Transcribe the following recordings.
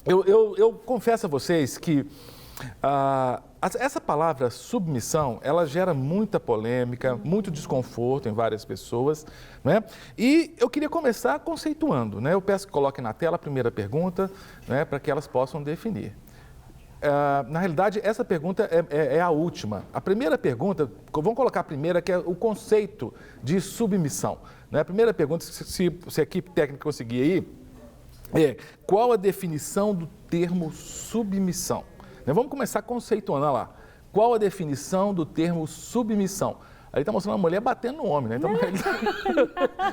Eu confesso a vocês que essa palavra submissão, ela gera muita polêmica, muito desconforto em várias pessoas, né? E eu queria começar conceituando, né? Eu peço que coloquem na tela a primeira pergunta, né, para que elas possam definir. Na realidade, essa pergunta é a última. A primeira pergunta, vamos colocar a primeira, que é o conceito de submissão, né? A primeira pergunta, se a equipe técnica conseguir aí, qual a definição do termo submissão? Vamos começar conceituando, olha lá. Qual a definição do termo submissão? Aí está mostrando uma mulher batendo no homem, né? Então,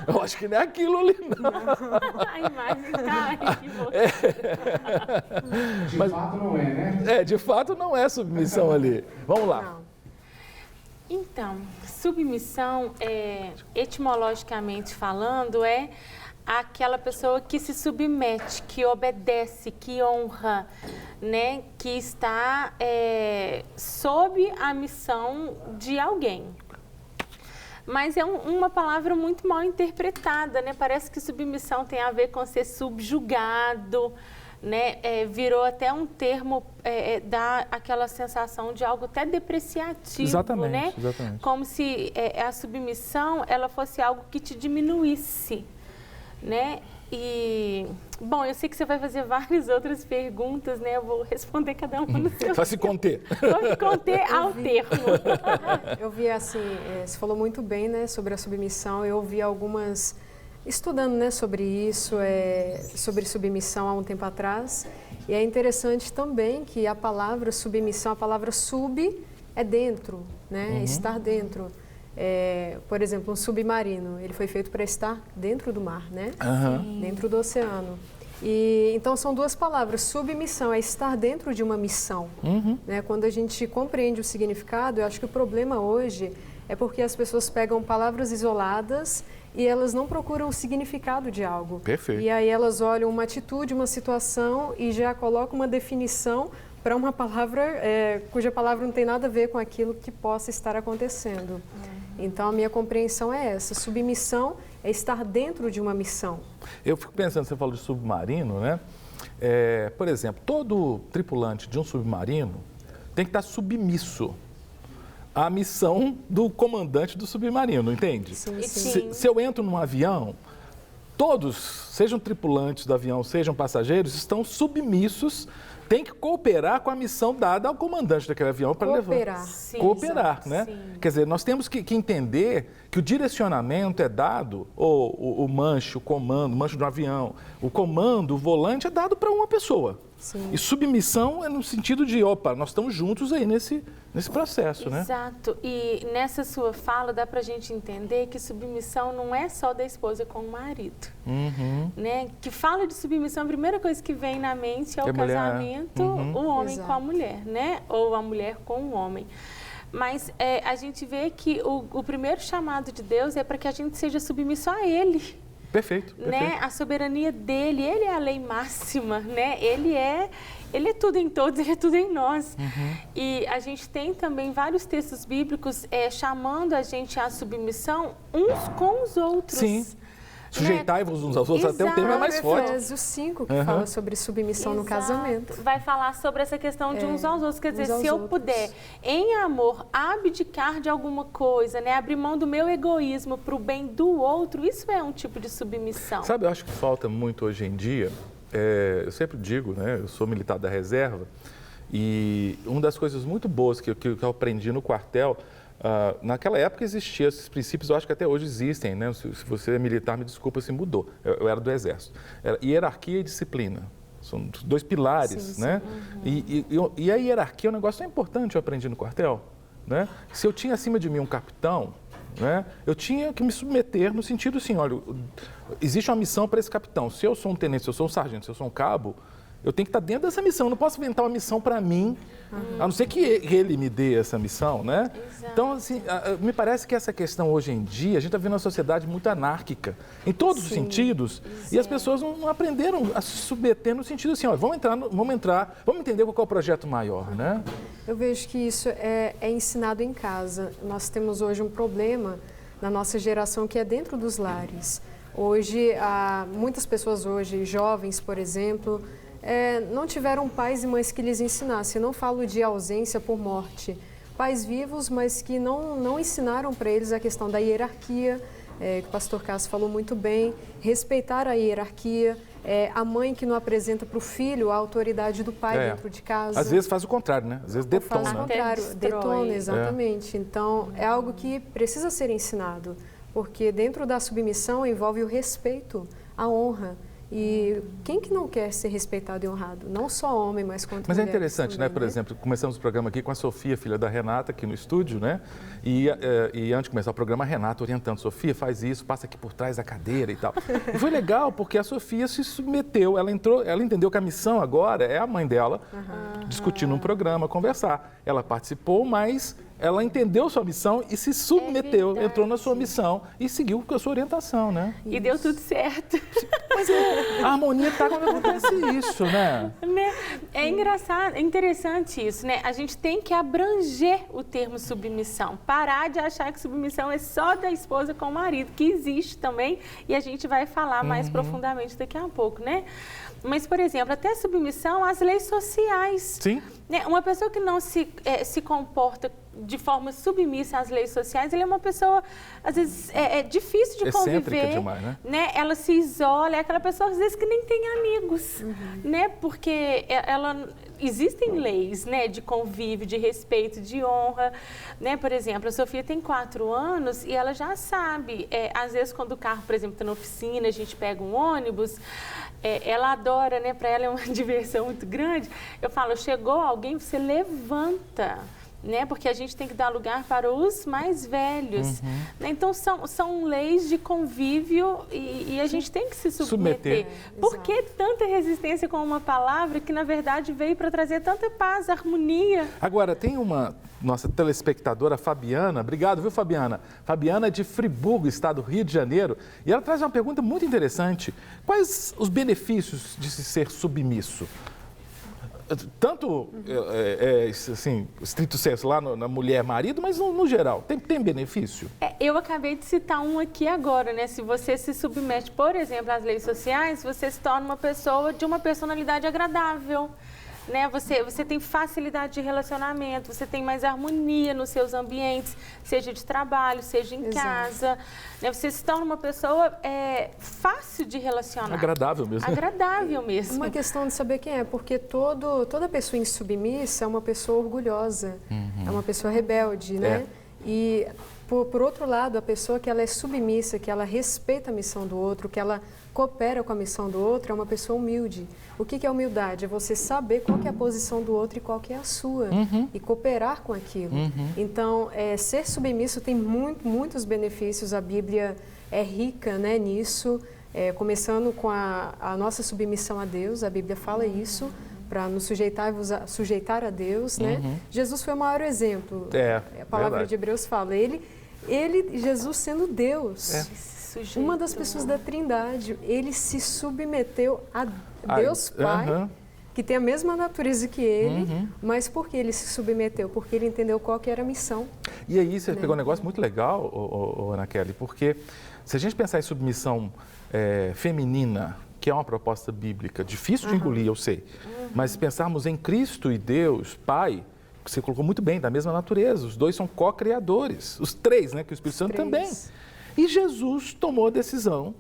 eu acho que não é aquilo ali, não. A imagem está equivocada. De fato não é, né? De fato não é submissão ali. Vamos lá. Não. Então, submissão, etimologicamente falando, é aquela pessoa que se submete, que obedece, que honra, né? Que está sob a missão de alguém. Mas é uma palavra muito mal interpretada, né? Parece que submissão tem a ver com ser subjugado, né? Virou até um termo, dá aquela sensação de algo até depreciativo, exatamente, né? Exatamente. Como se a submissão ela fosse algo que te diminuísse, né? E, bom, eu sei que você vai fazer várias outras perguntas, né? Eu vou responder cada uma no seu. Vai se conter. Vou me conter ao termo. Eu vi assim, você falou muito bem, né, sobre a submissão. Eu vi algumas, estudando, né, sobre isso, sobre submissão há um tempo atrás. E é interessante também que a palavra submissão, a palavra sub é dentro, né? Estar dentro. Por exemplo, um submarino, ele foi feito para estar dentro do mar, né? Dentro do oceano. E, então, são duas palavras. Submissão é estar dentro de uma missão. Né? Quando a gente compreende o significado, eu acho que o problema hoje é porque as pessoas pegam palavras isoladas e elas não procuram o significado de algo. Perfeito. E aí elas olham uma atitude, uma situação e já colocam uma definição para uma palavra cuja palavra não tem nada a ver com aquilo que possa estar acontecendo. Então, a minha compreensão é essa. Submissão é estar dentro de uma missão. Eu fico pensando, você falou de submarino, né? Por exemplo, todo tripulante de um submarino tem que estar submisso à missão do comandante do submarino, entende? Sim, sim. Se eu entro num avião, todos, sejam tripulantes do avião, sejam passageiros, estão submissos, tem que cooperar com a missão dada ao comandante daquele avião para levar. Sim, cooperar, exato, né? sim. Quer dizer, nós temos que entender que o direcionamento é dado, o manche, o manche do avião, o comando, o volante é dado para uma pessoa. Sim. E submissão é no sentido de, nós estamos juntos aí nesse processo, né? Exato. E nessa sua fala dá pra gente entender que submissão não é só da esposa com o marido. Né? Que fala de submissão, a primeira coisa que vem na mente é o casamento, o homem com a mulher, né? Ou a mulher com o homem. Mas a gente vê que o primeiro chamado de Deus é para que a gente seja submisso a Ele. Perfeito. Né? A soberania dele, ele é a lei máxima, né? Ele é tudo em todos, ele é tudo em nós. E a gente tem também vários textos bíblicos chamando a gente à submissão uns com os outros. Sim. Sujeitai-vos uns aos outros, até o tema é mais forte. Efésios 5, que fala sobre submissão no casamento. Vai falar sobre essa questão de uns aos outros. Quer dizer, se eu puder, em amor, abdicar de alguma coisa, né, abrir mão do meu egoísmo para o bem do outro, isso é um tipo de submissão. Sabe, eu acho que falta muito hoje em dia, eu sempre digo, né, eu sou militar da reserva, e uma das coisas muito boas que eu aprendi no quartel, naquela época existiam esses princípios, eu acho que até hoje existem, né? Se você é militar, me desculpa se mudou, eu era do Exército. Hierarquia e disciplina, são dois pilares, sim, né? E a hierarquia é um negócio tão importante, eu aprendi no quartel, né? Se eu tinha acima de mim um capitão, né? Eu tinha que me submeter no sentido assim, olha, existe uma missão para esse capitão, se eu sou um tenente, se eu sou um sargento, se eu sou um cabo, eu tenho que estar dentro dessa missão, eu não posso inventar uma missão para mim, a não ser que ele me dê essa missão, né? Exato. Então, assim, me parece que essa questão hoje em dia, a gente está vendo uma sociedade muito anárquica, em todos os sentidos, e as pessoas não aprenderam a se submeter no sentido assim, olha, vamos entender qual é o projeto maior, né? Eu vejo que isso é ensinado em casa. Nós temos hoje um problema na nossa geração que é dentro dos lares. Hoje, muitas pessoas hoje, jovens, por exemplo, não tiveram pais e mães que lhes ensinassem. Eu não falo de ausência por morte. Pais vivos, mas que não ensinaram para eles a questão da hierarquia, que o pastor Cássio falou muito bem, respeitar a hierarquia, a mãe que não apresenta para o filho a autoridade do pai dentro de casa. Às vezes faz o contrário, né? Às vezes detona. Faz o contrário, detona, exatamente. Então, é algo que precisa ser ensinado, porque dentro da submissão envolve o respeito, a honra. E quem que não quer ser respeitado e honrado? Não só homem, mas quanto mulheres. Mas é interessante, também, né? Por exemplo, começamos o programa aqui com a Sofia, filha da Renata, aqui no estúdio, né? E antes de começar o programa, a Renata orientando, Sofia, faz isso, passa aqui por trás da cadeira e tal. E foi legal, porque a Sofia se submeteu, ela entendeu que a missão agora é a mãe dela discutir num programa, conversar. Ela participou, mas ela entendeu sua missão e se submeteu, entrou na sua missão e seguiu com a sua orientação, né? E deu tudo certo. Mas a harmonia está quando acontece isso, né? É engraçado, é interessante isso, né? A gente tem que abranger o termo submissão, parar de achar que submissão é só da esposa com o marido, que existe também e a gente vai falar mais profundamente daqui a pouco, né? Mas, por exemplo, até submissão às leis sociais. Sim. Né? Uma pessoa que não se comporta de forma submissa às leis sociais, ela é uma pessoa, às vezes, difícil de excêntrica conviver. demais, né? Ela se isola, é aquela pessoa, às vezes, que nem tem amigos, né? Porque existem leis, né, de convívio, de respeito, de honra, né? Por exemplo, a Sofia tem 4 anos e ela já sabe, às vezes, quando o carro, por exemplo, está na oficina, a gente pega um ônibus, ela adora, né? Para ela é uma diversão muito grande. Eu falo, chegou alguém, você levanta, né? Porque a gente tem que dar lugar para os mais velhos. Né? Então, são leis de convívio e a gente tem que se submeter. Por que tanta resistência com uma palavra que, na verdade, veio para trazer tanta paz, harmonia? Agora, tem uma nossa telespectadora, Fabiana. Obrigado, viu, Fabiana? Fabiana é de Friburgo, estado do Rio de Janeiro. E ela traz uma pergunta muito interessante. Quais os benefícios de se ser submisso? Tanto, assim, estrito senso lá na mulher-marido, mas no geral, tem benefício? Eu acabei de citar um aqui agora, né? Se você se submete, por exemplo, às leis sociais, você se torna uma pessoa de uma personalidade agradável. Né? Você tem facilidade de relacionamento, você tem mais harmonia nos seus ambientes, seja de trabalho, seja em casa. Né? Você se torna uma pessoa fácil de relacionar. Agradável mesmo. Agradável mesmo. Uma questão de saber quem é, porque toda pessoa insubmissa é uma pessoa orgulhosa, é uma pessoa rebelde, né? E, por outro lado, a pessoa que ela é submissa, que ela respeita a missão do outro, que ela coopera com a missão do outro, é uma pessoa humilde. O que é humildade? É você saber qual que é a posição do outro e qual que é a sua, e cooperar com aquilo. Então, ser submisso tem muitos benefícios, a Bíblia é rica, né, nisso, começando com a nossa submissão a Deus, a Bíblia fala isso, para nos sujeitar a Deus, né? Jesus foi o maior exemplo. A palavra de Hebreus fala, Jesus sendo Deus, uma das pessoas da Trindade, ele se submeteu a Deus Pai, que tem a mesma natureza que ele, mas por que ele se submeteu? Porque ele entendeu qual que era a missão. E aí você pegou um negócio muito legal, Ana Kelly, porque se a gente pensar em submissão feminina, que é uma proposta bíblica, difícil de engolir, eu sei, mas se pensarmos em Cristo e Deus, Pai, que você colocou muito bem, da mesma natureza, os dois são co-criadores, os três, né, que o Espírito Santo também. E Jesus tomou a decisão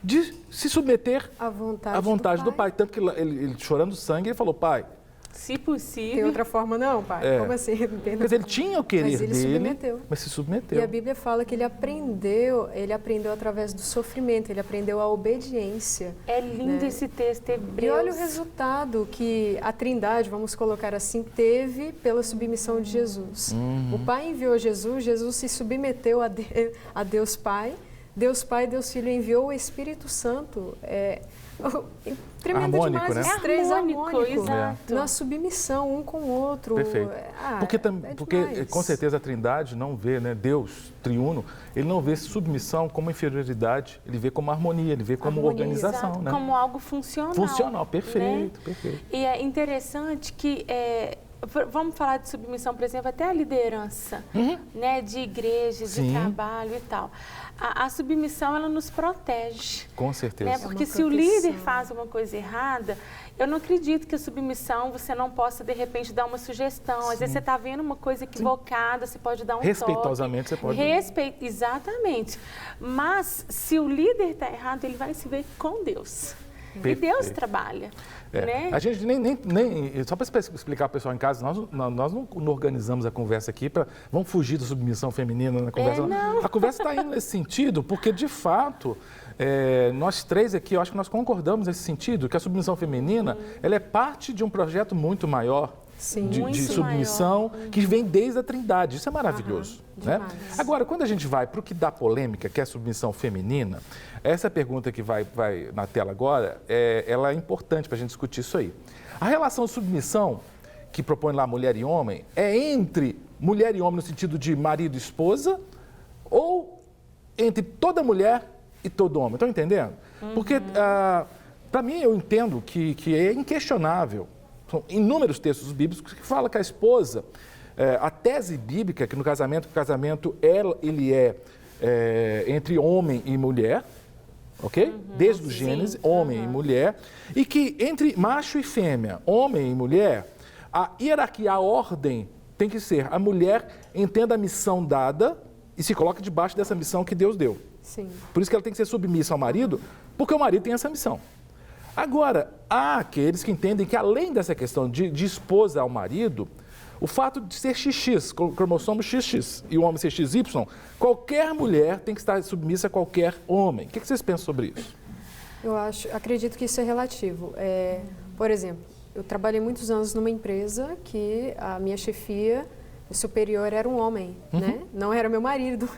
de se submeter à vontade do Pai. Tanto que ele chorando sangue, ele falou, Pai... Se possível... Tem outra forma não, Pai? Como assim? Quer dizer, ele tinha o querer dele, mas se submeteu. E a Bíblia fala que ele aprendeu através do sofrimento, ele aprendeu a obediência. É lindo esse texto, Hebreus. E olha o resultado que a Trindade, vamos colocar assim, teve pela submissão de Jesus. O Pai enviou Jesus, Jesus se submeteu a Deus Pai, Deus Pai, Deus Filho enviou o Espírito Santo. Tremendo harmônico, demais, né? os três harmônicos, exato. Na submissão um com o outro. Perfeito. Porque com certeza a Trindade não vê, né, Deus triuno, ele não vê submissão como inferioridade, ele vê como harmonia, ele vê como organização. Exato, né? como algo funcional. Funcional, perfeito, né? perfeito. E é interessante que vamos falar de submissão, por exemplo, até a liderança, né, de igrejas, de trabalho e tal. A submissão, ela nos protege. Com certeza. Né? Porque se o líder faz uma coisa errada, eu não acredito que a submissão você não possa, de repente, dar uma sugestão. Às vezes você está vendo uma coisa equivocada, você pode dar um Respeitosamente toque. você pode. Exatamente. Mas se o líder está errado, ele vai se ver com Deus. Perfeito. E Deus trabalha. Né? A gente só para explicar para o pessoal em casa, nós não organizamos a conversa aqui para vamos fugir da submissão feminina na conversa. Não. A conversa está indo nesse sentido, porque de fato nós três aqui, eu acho que nós concordamos nesse sentido, que a submissão feminina ela é parte de um projeto muito maior. Sim, de submissão que vem desde a Trindade. Isso é maravilhoso. Né? Agora, quando a gente vai para o que dá polêmica, que é a submissão feminina, essa pergunta que vai na tela agora, ela é importante para a gente discutir isso aí. A relação de submissão que propõe lá mulher e homem é entre mulher e homem no sentido de marido e esposa ou entre toda mulher e todo homem? Estão entendendo? Porque, para mim, eu entendo que é inquestionável. São inúmeros textos bíblicos que falam que a esposa, a tese bíblica, que no casamento, o casamento ele é entre homem e mulher, ok? Desde o Gênesis, homem e mulher, e que entre macho e fêmea, homem e mulher, a hierarquia, a ordem tem que ser a mulher entenda a missão dada e se coloca debaixo dessa missão que Deus deu. Sim. Por isso que ela tem que ser submissa ao marido, porque o marido tem essa missão. Agora, há aqueles que entendem que, além dessa questão de esposa ao marido, o fato de ser XX, cromossomo XX, e o homem ser XY, qualquer mulher tem que estar submissa a qualquer homem. O que vocês pensam sobre isso? Acredito que isso é relativo. Por exemplo, eu trabalhei muitos anos numa empresa que a minha chefia superior era um homem, né? Não era meu marido,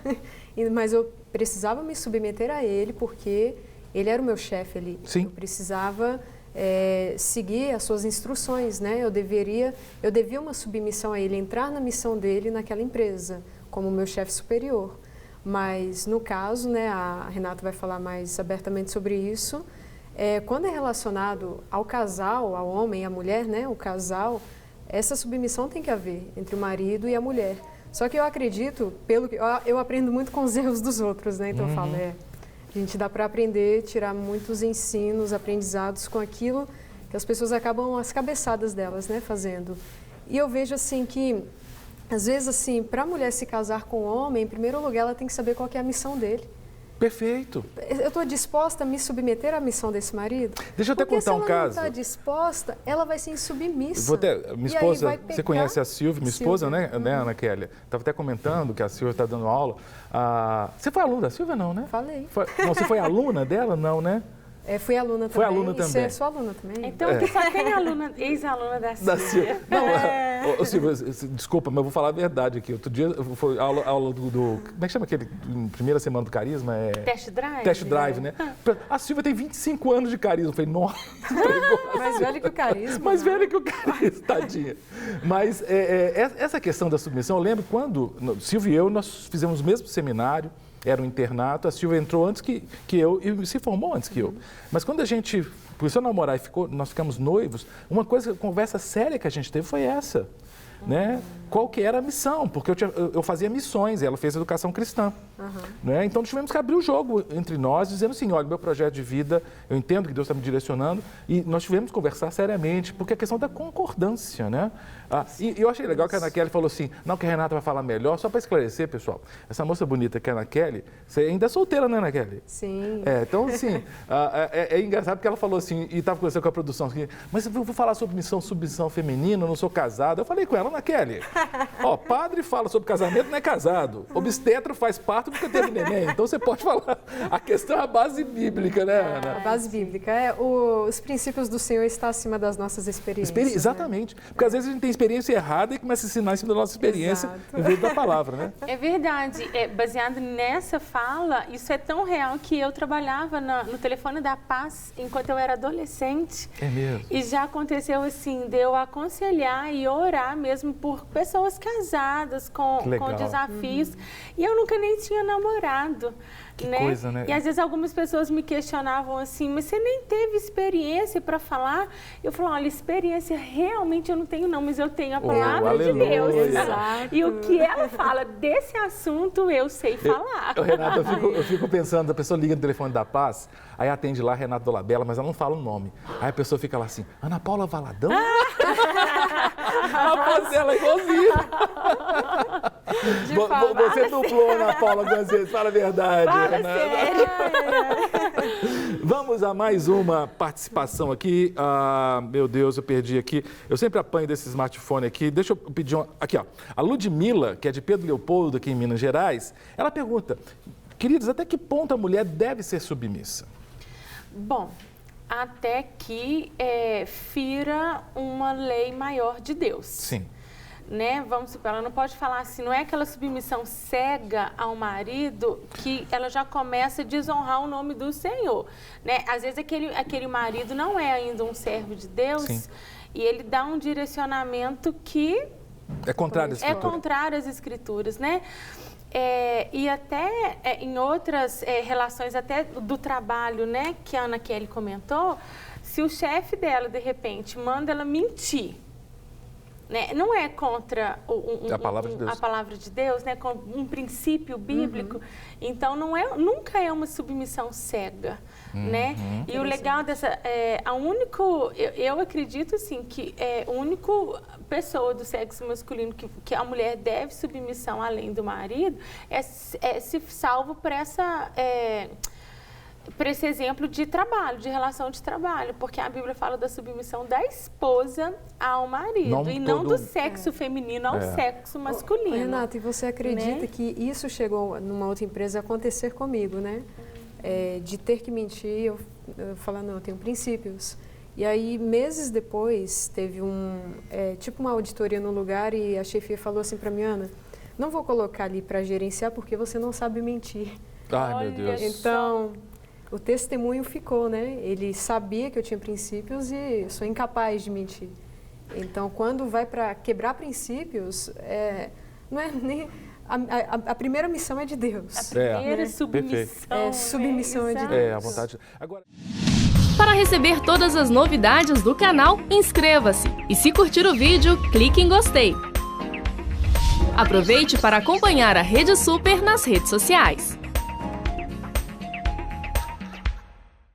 mas eu precisava me submeter a ele porque ele era o meu chefe ali. Sim. Eu precisava seguir as suas instruções, né? Eu devia uma submissão a ele, entrar na missão dele naquela empresa, como meu chefe superior. Mas, no caso, né, a Renata vai falar mais abertamente sobre isso, quando é relacionado ao casal, ao homem e à mulher, né, o casal, essa submissão tem que haver entre o marido e a mulher. Só que eu acredito, eu aprendo muito com os erros dos outros, né? Então eu falo, a gente dá para aprender, tirar muitos ensinos, aprendizados com aquilo que as pessoas acabam as cabeçadas delas, né, fazendo. E eu vejo assim que, às vezes, assim, para a mulher se casar com o homem, em primeiro lugar, ela tem que saber qual que é a missão dele. Perfeito. Eu estou disposta a me submeter à missão desse marido? Deixa eu até contar um caso. Porque se ela não está disposta, ela vai ser insubmissa. Minha esposa, você conhece a Silvia, minha esposa, né, Ana Kelly? Estava até comentando que a Silvia está dando aula. Você foi aluna da Silvia, não, né? Falei. Não, você foi aluna dela? Não, né? Fui aluna também. Foi aluna também. Sou aluna também. Então, aqui só tem ex-aluna da Silvia. Da Silvia. Não, Silvia, desculpa, mas eu vou falar a verdade aqui. Outro dia foi aula do como é que chama aquele, primeira semana do carisma? Test Drive. Test Drive, né? A Silvia tem 25 anos de carisma. Eu falei, nossa. Mais velha que o carisma. Mais velha que o carisma, tadinha. Mas essa questão da submissão, eu lembro quando Silvia e eu, nós fizemos o mesmo seminário, era um internato, a Silvia entrou antes que eu e se formou antes que eu. Mas quando a gente começou a namorar e nós ficamos noivos, uma conversa séria que a gente teve foi essa, né? Qual que era a missão? Porque eu fazia missões, ela fez educação cristã. Né? Então tivemos que abrir o jogo entre nós, dizendo assim, olha, meu projeto de vida, eu entendo que Deus está me direcionando, e nós tivemos que conversar seriamente, porque é a questão da concordância, né? E eu achei legal que a Ana Kelly falou assim, não, que a Renata vai falar melhor, só para esclarecer, pessoal, essa moça bonita que é a Ana Kelly, você ainda é solteira, né, Ana Kelly? Sim. Então, assim, é engraçado porque ela falou assim, e estava conversando com a produção, assim, mas eu vou falar sobre submissão feminina, eu não sou casada. Eu falei com ela, Ana Kelly, padre fala sobre casamento, não é casado. Obstetra faz parto, nunca teve neném. Então você pode falar. A questão é a base bíblica, né, Ana? A base bíblica. Os princípios do Senhor estão acima das nossas experiências. Exatamente. Né? Porque às vezes a gente tem experiência errada e começa a ensinar em cima da nossa experiência, em vez da palavra, né? É verdade. Baseado nessa fala, isso é tão real que eu trabalhava no telefone da Paz enquanto eu era adolescente. É mesmo? E já aconteceu assim, de eu aconselhar e orar mesmo mesmo por pessoas casadas com legal. desafios. E eu nunca nem tinha namorado. Que né? coisa, né? E às vezes algumas pessoas me questionavam assim, mas você nem teve experiência para falar? Eu falo, olha, experiência realmente eu não tenho não, mas eu tenho a palavra de Deus. Exato. E o que ela fala desse assunto, eu sei falar. Renato, eu fico pensando, a pessoa liga no telefone da Paz, aí atende lá Renato Dolabella, mas ela não fala o nome. Aí a pessoa fica lá assim, Ana Paula Valadão? A voz dela é igualzinha. Você dublou Ana Paula algumas vezes, fala a verdade. Fala Renata. sério. Vamos a mais uma participação aqui. Meu Deus, eu perdi aqui. Eu sempre apanho desse smartphone aqui. Deixa eu pedir uma... Aqui, ó. A Ludmila, que é de Pedro Leopoldo, aqui em Minas Gerais, ela pergunta, queridos, até que ponto a mulher deve ser submissa? Bom, até que fira uma lei maior de Deus. Sim. Né? Vamos supor, ela não pode falar assim, não é aquela submissão cega ao marido que ela já começa a desonrar o nome do Senhor, né? Às vezes aquele marido não é ainda um servo de Deus. Sim. E ele dá um direcionamento que é contrário às Escrituras. É contrário às Escrituras, né? E até em outras relações, até do trabalho, né, que a Ana Kelly comentou, se o chefe dela, de repente, manda ela mentir, né, não é contra a palavra de Deus, né, com um princípio bíblico, então nunca é uma submissão cega, né? E o legal dessa, eu acredito assim que a única pessoa do sexo masculino que a mulher deve submissão além do marido é se salvo por esse exemplo de trabalho, de relação de trabalho, porque a Bíblia fala da submissão da esposa ao marido e não do sexo feminino ao sexo masculino. Renata, e você acredita que isso chegou numa outra empresa a acontecer comigo, né? De ter que mentir, eu falando, não, eu tenho princípios. E aí, meses depois, teve tipo uma auditoria no lugar e a chefia falou assim para mim, Ana, não vou colocar ali para gerenciar porque você não sabe mentir. Ai, meu Deus. Então, o testemunho ficou, né? Ele sabia que eu tinha princípios e sou incapaz de mentir. Então, quando vai para quebrar princípios, não é nem... A primeira missão é de Deus. A primeira submissão. Submissão é de Deus. A vontade. Agora... Para receber todas as novidades do canal, inscreva-se. E se curtir o vídeo, clique em gostei. Aproveite para acompanhar a Rede Super nas redes sociais.